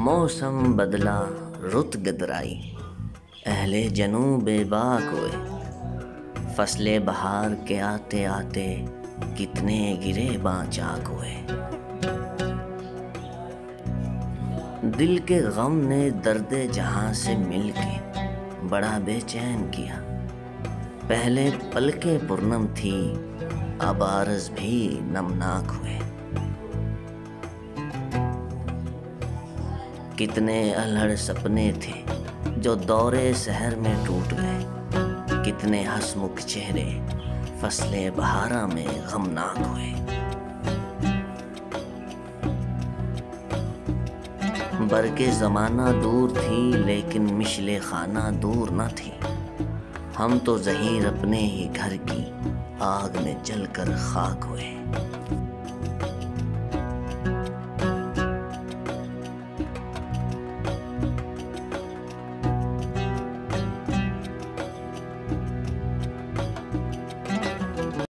मौसम बदला रुत गदराई, अहले जनू बेबाक हुए। फसले बहार के आते आते कितने गिरे बाँचाक हुए। दिल के गम ने दर्दे जहां से मिलके बड़ा बेचैन किया। पहले पलकें पूर्णम थी, अब आरज़ भी नमनाक हुए। कितने अल्हड़ सपने थे जो दौरे सहर में टूट गए। कितने हंसमुख चेहरे फसले बहारा में गमनाक हुए। बरके ज़माना दूर थी लेकिन मिशले खाना दूर न थी। हम तो ज़हीर अपने ही घर की आग में जलकर खाक हुए।